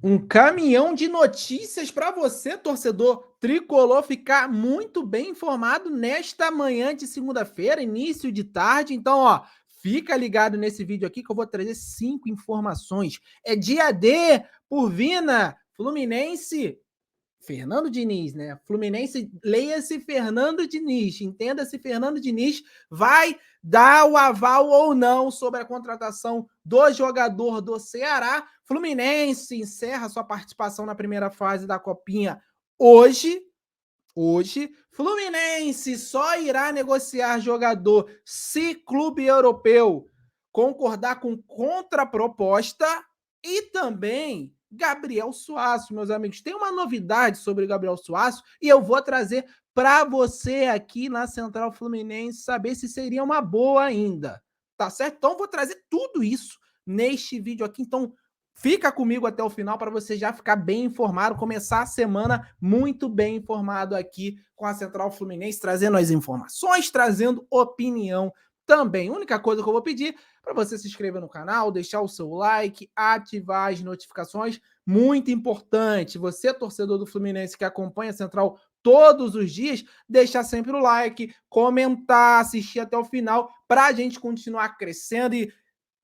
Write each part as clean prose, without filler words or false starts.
Um caminhão de notícias para você, torcedor tricolor, ficar muito bem informado nesta manhã de segunda-feira, início de tarde. Então, ó, fica ligado nesse vídeo aqui que eu vou trazer 5 informações. É dia D por Vina, Fluminense, Fernando Diniz, né? Fluminense, leia-se Fernando Diniz, entenda-se Fernando Diniz vai dar o aval ou não sobre a contratação do jogador do Ceará. Fluminense encerra sua participação na primeira fase da Copinha hoje. Fluminense só irá negociar jogador se clube europeu concordar com contraproposta e também Gabriel Suasso, meus amigos. Tem uma novidade sobre Gabriel Suasso e eu vou trazer para você aqui na Central Fluminense saber se seria uma boa ainda. Tá certo? Então vou trazer tudo isso neste vídeo aqui. Então fica comigo até o final para você já ficar bem informado, começar a semana muito bem informado aqui com a Central Fluminense, trazendo as informações, trazendo opinião também. A única coisa que eu vou pedir para você se inscrever no canal, deixar o seu like, ativar as notificações, muito importante. Você, torcedor do Fluminense que acompanha a Central todos os dias, deixar sempre o like, comentar, assistir até o final, para a gente continuar crescendo e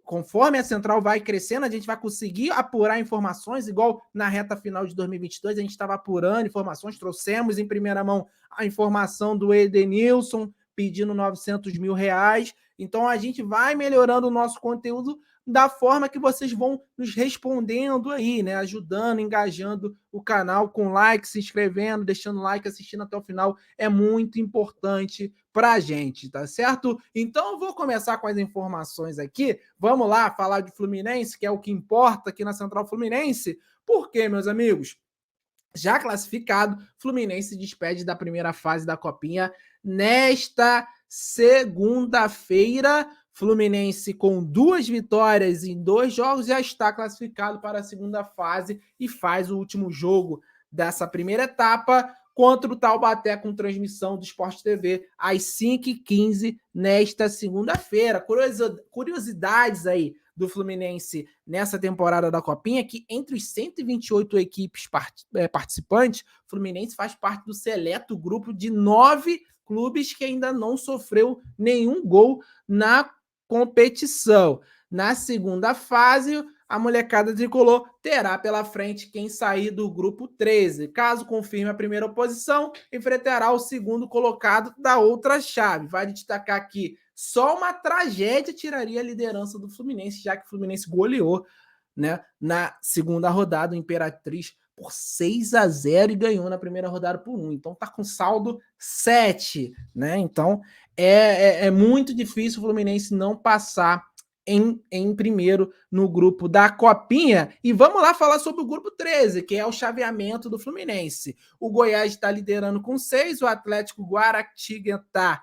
conforme a Central vai crescendo, a gente vai conseguir apurar informações, igual na reta final de 2022, a gente estava apurando informações, trouxemos em primeira mão a informação do Edenilson pedindo 900 mil reais. Então a gente vai melhorando o nosso conteúdo da forma que vocês vão nos respondendo aí, né? Ajudando, engajando o canal com like, se inscrevendo, deixando like, assistindo até o final. É muito importante pra gente, tá certo? Então eu vou começar com as informações aqui. Vamos lá falar de Fluminense, que é o que importa aqui na Central Fluminense. Por quê, meus amigos? Já classificado, Fluminense se despede da primeira fase da Copinha nesta segunda-feira. Fluminense com 2 vitórias em 2 jogos já está classificado para a segunda fase e faz o último jogo dessa primeira etapa contra o Taubaté com transmissão do Sport TV às 5h15 nesta segunda-feira. Curiosidades aí do Fluminense nessa temporada da Copinha, que entre os 128 equipes participantes, o Fluminense faz parte do seleto grupo de 9 clubes que ainda não sofreu nenhum gol na competição. Na segunda fase, a molecada tricolor terá pela frente quem sair do grupo 13. Caso confirme a primeira posição, enfrentará o segundo colocado da outra chave. Vale destacar aqui, só uma tragédia tiraria a liderança do Fluminense, já que o Fluminense goleou, né, na segunda rodada o Imperatriz por 6-0 e ganhou na primeira rodada por 1. Então tá com saldo 7, né? Então é muito difícil o Fluminense não passar em primeiro no grupo da Copinha. E vamos lá falar sobre o grupo 13, que é o chaveamento do Fluminense. O Goiás está liderando com 6, o Atlético Guaratinguetá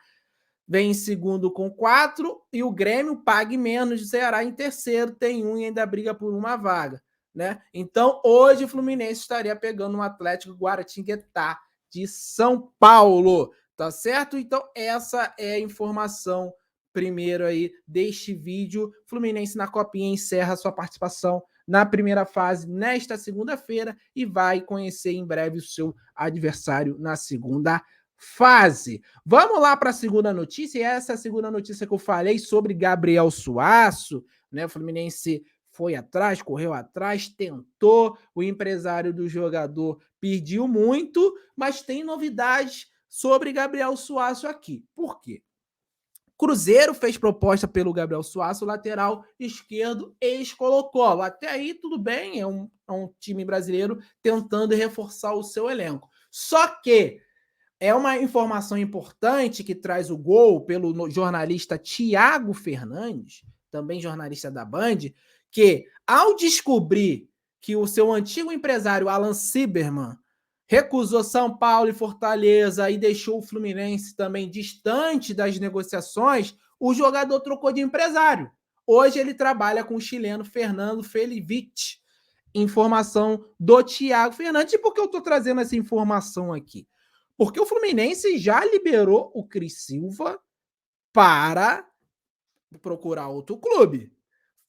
vem em segundo com 4 e o Grêmio pague menos do Ceará em terceiro, tem 1 e ainda briga por uma vaga, né? Então, hoje o Fluminense estaria pegando um Atlético Guaratinguetá de São Paulo, tá certo? Então, essa é a informação primeiro aí deste vídeo. Fluminense na Copinha encerra sua participação na primeira fase nesta segunda-feira e vai conhecer em breve o seu adversário na segunda fase. Vamos lá para a segunda notícia, e essa é a segunda notícia que eu falei sobre Gabriel Suasso, né? O Fluminense foi atrás, correu atrás, tentou, o empresário do jogador pediu muito, mas tem novidades sobre Gabriel Suasso aqui. Por quê? Cruzeiro fez proposta pelo Gabriel Suasso, lateral esquerdo, ex-Colo-Colo. Até aí tudo bem, é um time brasileiro tentando reforçar o seu elenco. Só que é uma informação importante que traz o Gol pelo jornalista Thiago Fernandes, também jornalista da Band, que ao descobrir que o seu antigo empresário Alan Ciberman recusou São Paulo e Fortaleza e deixou o Fluminense também distante das negociações, o jogador trocou de empresário. Hoje ele trabalha com o chileno Fernando Felivich. Informação do Thiago Fernandes. E por que eu estou trazendo essa informação aqui? Porque o Fluminense já liberou o Cris Silva para procurar outro clube.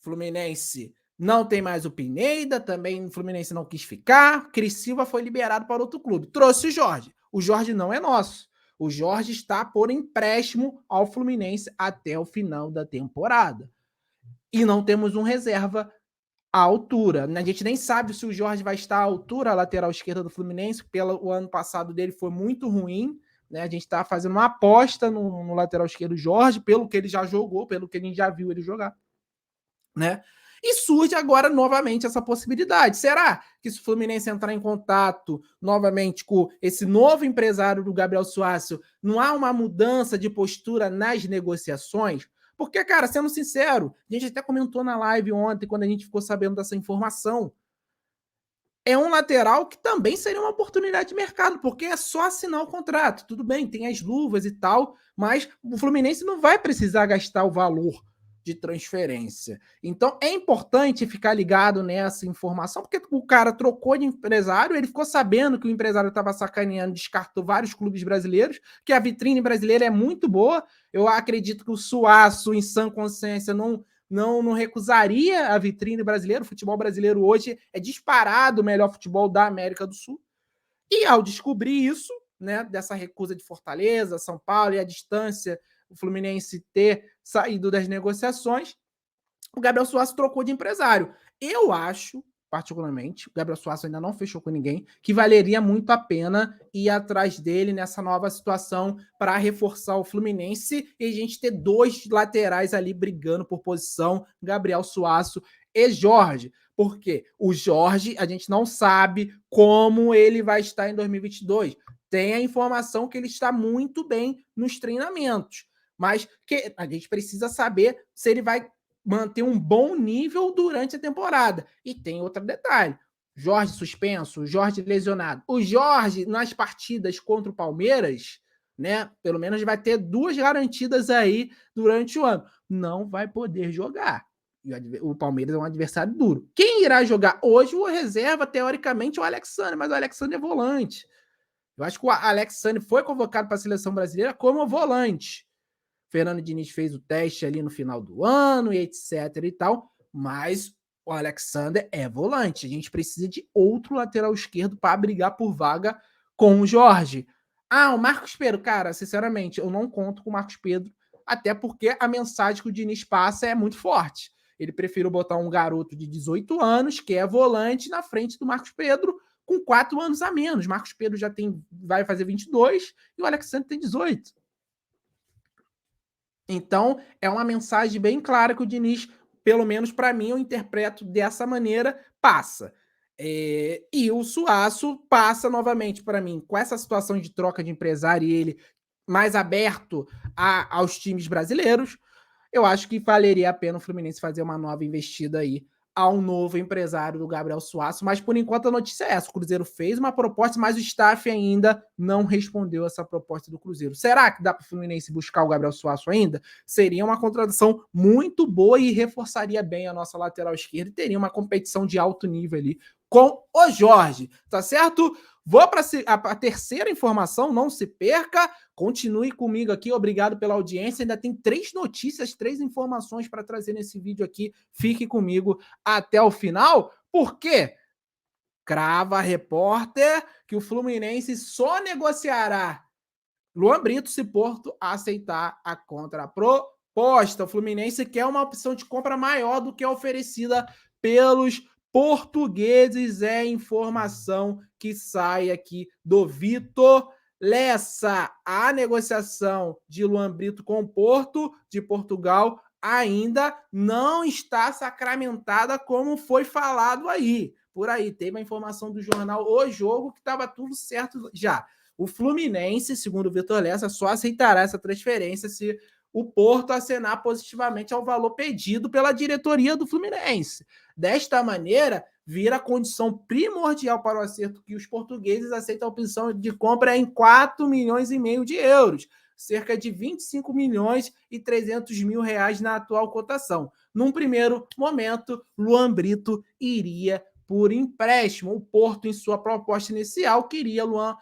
Fluminense Não tem mais o Pineda, também o Fluminense não quis ficar. Cris Silva foi liberado para outro clube. Trouxe o Jorge. O Jorge não é nosso. O Jorge está por empréstimo ao Fluminense até o final da temporada. E não temos um reserva à altura. A gente nem sabe se o Jorge vai estar à altura, a lateral esquerda do Fluminense. O ano passado dele foi muito ruim. Né? A gente está fazendo uma aposta no lateral esquerdo Jorge, pelo que ele já jogou, pelo que a gente já viu ele jogar. Né? E surge agora novamente essa possibilidade. Será que se o Fluminense entrar em contato novamente com esse novo empresário do Gabriel Suassy, não há uma mudança de postura nas negociações? Porque, cara, sendo sincero, a gente até comentou na live ontem, quando a gente ficou sabendo dessa informação, é um lateral que também seria uma oportunidade de mercado, porque é só assinar o contrato. Tudo bem, tem as luvas e tal, mas o Fluminense não vai precisar gastar o valor de transferência. Então é importante ficar ligado nessa informação, porque o cara trocou de empresário, ele ficou sabendo que o empresário estava sacaneando, descartou vários clubes brasileiros, que a vitrine brasileira é muito boa. Eu acredito que o Suaço, em sã consciência, não recusaria a vitrine brasileira. O futebol brasileiro hoje é disparado o melhor futebol da América do Sul. E ao descobrir isso, né, dessa recusa de Fortaleza, São Paulo e a distância, o Fluminense ter saído das negociações, o Gabriel Suassy trocou de empresário. Eu acho, particularmente, o Gabriel Suassy ainda não fechou com ninguém, que valeria muito a pena ir atrás dele nessa nova situação para reforçar o Fluminense e a gente ter dois laterais ali brigando por posição, Gabriel Suassy e Jorge. Porque o Jorge, a gente não sabe como ele vai estar em 2022. Tem a informação que ele está muito bem nos treinamentos, mas que a gente precisa saber se ele vai manter um bom nível durante a temporada. E tem outro detalhe: Jorge suspenso, Jorge lesionado. O Jorge, nas partidas contra o Palmeiras, né? Pelo menos vai ter 2 garantidas aí durante o ano. Não vai poder jogar. O Palmeiras é um adversário duro. Quem irá jogar hoje? O reserva, teoricamente, é o Alexandre, mas o Alexandre é volante. Eu acho que o Alexandre foi convocado para a seleção brasileira como volante. Fernando Diniz fez o teste ali no final do ano e etc e tal, mas o Alexander é volante. A gente precisa de outro lateral esquerdo para brigar por vaga com o Jorge. O Marcos Pedro, cara, sinceramente, eu não conto com o Marcos Pedro, até porque a mensagem que o Diniz passa é muito forte. Ele preferiu botar um garoto de 18 anos, que é volante, na frente do Marcos Pedro, com 4 anos a menos. Marcos Pedro já vai fazer 22 e o Alexandre tem 18. Então, é uma mensagem bem clara que o Diniz, pelo menos para mim, eu interpreto dessa maneira, passa. E o Suaço passa novamente para mim, com essa situação de troca de empresário e ele mais aberto aos times brasileiros, eu acho que valeria a pena o Fluminense fazer uma nova investida aí ao novo empresário do Gabriel Suassy, mas por enquanto a notícia é essa: o Cruzeiro fez uma proposta, mas o staff ainda não respondeu essa proposta do Cruzeiro. Será que dá para o Fluminense buscar o Gabriel Suassy ainda? Seria uma contratação muito boa e reforçaria bem a nossa lateral esquerda e teria uma competição de alto nível ali com o Jorge, tá certo? Vou para a terceira informação, não se perca, continue comigo aqui, obrigado pela audiência, ainda tem 3 notícias, 3 informações para trazer nesse vídeo aqui, fique comigo até o final, porque crava repórter que o Fluminense só negociará Luan Brito se Porto aceitar a contraproposta. O Fluminense quer uma opção de compra maior do que a oferecida pelos portugueses. É informação que sai aqui do Vitor Lessa. A negociação de Luan Brito com o Porto de Portugal ainda não está sacramentada como foi falado aí. Por aí, teve a informação do jornal O Jogo que estava tudo certo já. O Fluminense, segundo o Vitor Lessa, só aceitará essa transferência se o Porto acenar positivamente ao valor pedido pela diretoria do Fluminense. Desta maneira, vira a condição primordial para o acerto que os portugueses aceitem a opção de compra em 4 milhões e meio de euros, cerca de 25 milhões e 300 mil reais na atual cotação. Num primeiro momento, Luan Brito iria por empréstimo. O Porto, em sua proposta inicial, queria Luan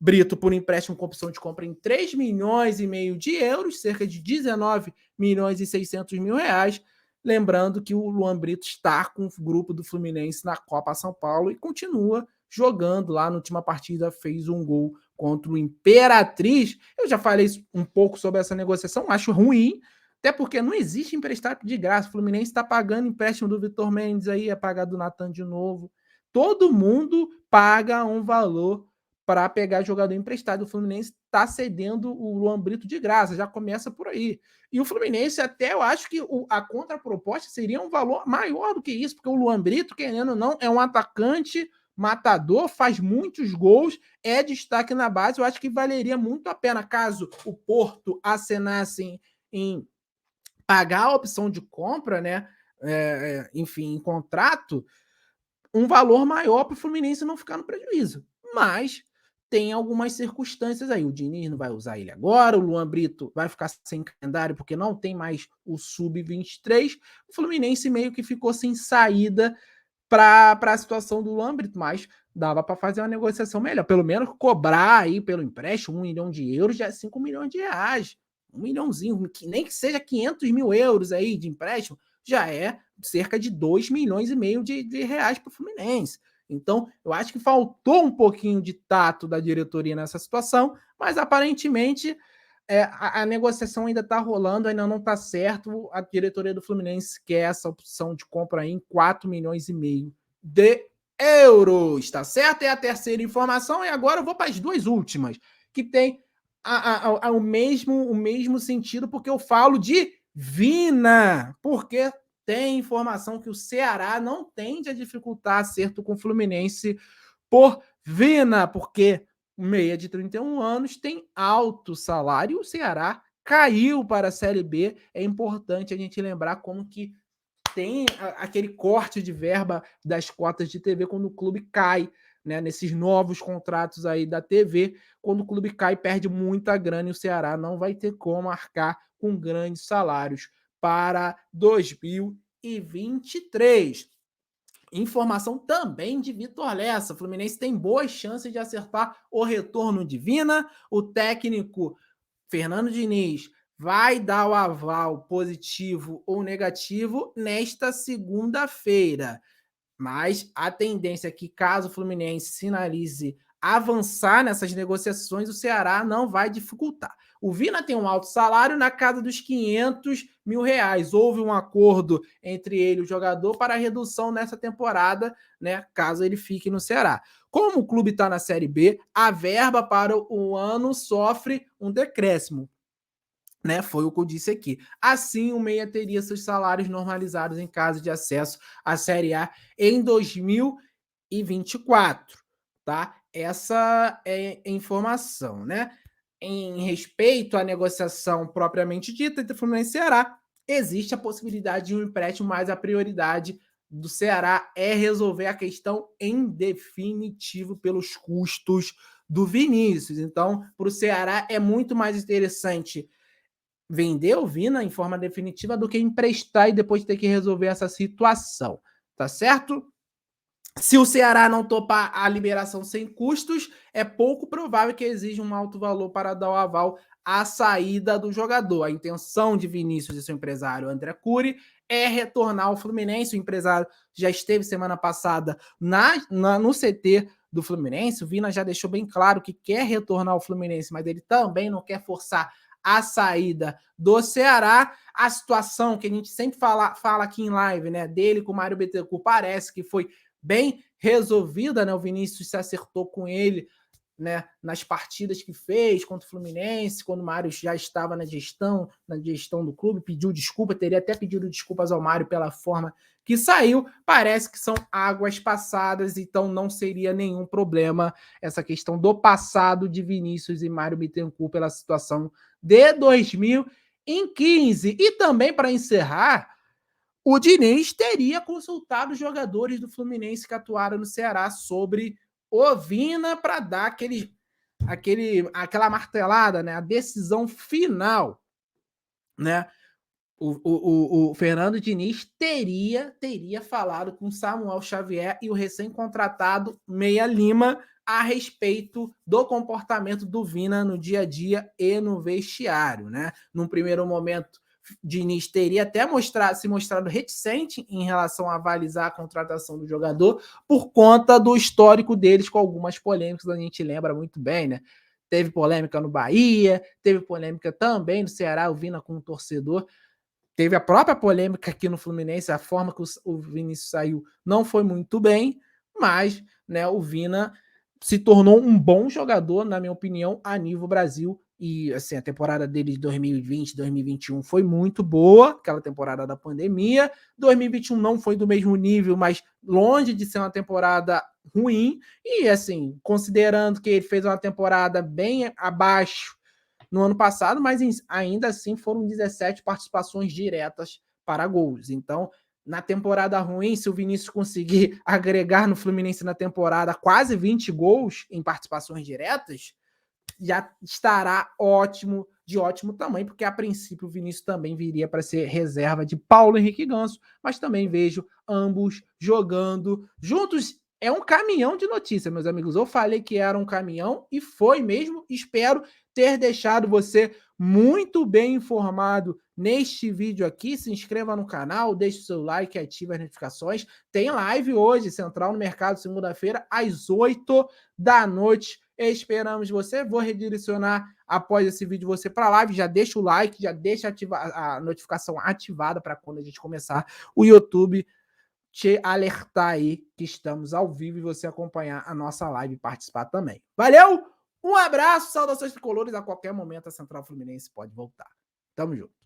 Brito por empréstimo com opção de compra em 3 milhões e meio de euros, cerca de 19 milhões e 600 mil reais. Lembrando que o Luan Brito está com o grupo do Fluminense na Copa São Paulo e continua jogando lá. Na última partida fez um gol contra o Imperatriz. Eu já falei um pouco sobre essa negociação, acho ruim, até porque não existe emprestado de graça. O Fluminense está pagando empréstimo do Vitor Mendes aí, é pagar do Natan de novo. Todo mundo paga um valor para pegar jogador emprestado. O Fluminense está cedendo o Luan Brito de graça, já começa por aí. E o Fluminense, até eu acho que a contraproposta seria um valor maior do que isso, porque o Luan Brito, querendo ou não, é um atacante matador, faz muitos gols, é destaque na base. Eu acho que valeria muito a pena caso o Porto acenasse em pagar a opção de compra, né? Enfim, em contrato, um valor maior para o Fluminense não ficar no prejuízo. Mas tem algumas circunstâncias aí. O Diniz não vai usar ele agora, o Luan Brito vai ficar sem calendário porque não tem mais o Sub-23. O Fluminense meio que ficou sem saída para a situação do Luan Brito, mas dava para fazer uma negociação melhor. Pelo menos cobrar aí pelo empréstimo 1 milhão de euros já é 5 milhões de reais. 1 milhãozinho, nem que seja 500 mil euros aí de empréstimo, já é cerca de 2 milhões e meio de reais para o Fluminense. Então, eu acho que faltou um pouquinho de tato da diretoria nessa situação, mas aparentemente a negociação ainda está rolando, ainda não está certo. A diretoria do Fluminense quer essa opção de compra aí em 4 milhões e meio de euros, tá certo? É a terceira informação, e agora eu vou para as duas últimas, que tem o mesmo sentido, porque eu falo de Vina, porque tem informação que o Ceará não tende a dificultar acerto com o Fluminense por Vina, porque meia de 31 anos tem alto salário, o Ceará caiu para a Série B. É importante a gente lembrar como que tem aquele corte de verba das cotas de TV quando o clube cai, né? Nesses novos contratos aí da TV, quando o clube cai, perde muita grana e o Ceará não vai ter como arcar com grandes salários para 2023. Informação também de Vitor Lessa. O Fluminense tem boas chances de acertar o retorno de Vina. O técnico Fernando Diniz vai dar o aval positivo ou negativo nesta segunda-feira. Mas a tendência é que, caso o Fluminense sinalize avançar nessas negociações, o Ceará não vai dificultar. O Vina tem um alto salário na casa dos 500 mil reais. Houve um acordo entre ele e o jogador para a redução nessa temporada, né? Caso ele fique no Ceará. Como o clube está na Série B, a verba para o ano sofre um decréscimo. Né, foi o que eu disse aqui. Assim, o Meia teria seus salários normalizados em caso de acesso à Série A em 2024, tá? Essa é a informação, né? Em respeito à negociação propriamente dita entre Fluminense e Ceará, existe a possibilidade de um empréstimo, mas a prioridade do Ceará é resolver a questão em definitivo pelos custos do Vinícius. Então, para o Ceará é muito mais interessante vender o Vina em forma definitiva do que emprestar e depois ter que resolver essa situação, tá certo? Se o Ceará não topar a liberação sem custos, é pouco provável que exija um alto valor para dar o aval à saída do jogador. A intenção de Vinícius e seu empresário André Cury é retornar ao Fluminense. O empresário já esteve semana passada no CT do Fluminense. O Vina já deixou bem claro que quer retornar ao Fluminense, mas ele também não quer forçar a saída do Ceará. A situação que a gente sempre fala aqui em live, né, dele com o Mário Bittencourt, parece que foi bem resolvida, né? O Vinícius se acertou com ele, né, nas partidas que fez contra o Fluminense, quando o Mário já estava na gestão do clube, pediu desculpa, teria até pedido desculpas ao Mário pela forma que saiu. Parece que são águas passadas, então não seria nenhum problema essa questão do passado de Vinícius e Mário Bittencourt pela situação de 2015. E também, para encerrar, o Diniz teria consultado os jogadores do Fluminense que atuaram no Ceará sobre o Vina para dar aquela martelada, né? A decisão final, né? O Fernando Diniz teria falado com Samuel Xavier e o recém-contratado Meia Lima a respeito do comportamento do Vina no dia a dia e no vestiário, né? Num primeiro momento, Diniz teria até se mostrado reticente em relação a avalizar a contratação do jogador por conta do histórico deles com algumas polêmicas, a gente lembra muito bem, né? Teve polêmica no Bahia, teve polêmica também no Ceará, o Vina com o torcedor. Teve a própria polêmica aqui no Fluminense, a forma que o Vinícius saiu não foi muito bem, mas, né, o Vina se tornou um bom jogador, na minha opinião, a nível Brasil. E assim, a temporada dele de 2020, 2021 foi muito boa, aquela temporada da pandemia. 2021 não foi do mesmo nível, mas longe de ser uma temporada ruim. E assim, considerando que ele fez uma temporada bem abaixo no ano passado, mas ainda assim foram 17 participações diretas para gols. Então, na temporada ruim, se o Vinícius conseguir agregar no Fluminense na temporada quase 20 gols em participações diretas, já estará ótimo, de ótimo tamanho, porque a princípio o Vinícius também viria para ser reserva de Paulo Henrique Ganso, mas também vejo ambos jogando juntos. É um caminhão de notícia, meus amigos. Eu falei que era um caminhão e foi mesmo. Espero ter deixado você muito bem informado neste vídeo aqui. Se inscreva no canal, deixe o seu like e ative as notificações. Tem live hoje, Central no Mercado, segunda-feira, às 8 da noite. Esperamos você. Vou redirecionar após esse vídeo você para a live. Já deixa o like, já deixa a notificação ativada para quando a gente começar o YouTube te alertar aí que estamos ao vivo e você acompanhar a nossa live e participar também. Valeu! Um abraço, saudações tricolores. A qualquer momento a Central Fluminense pode voltar. Tamo junto.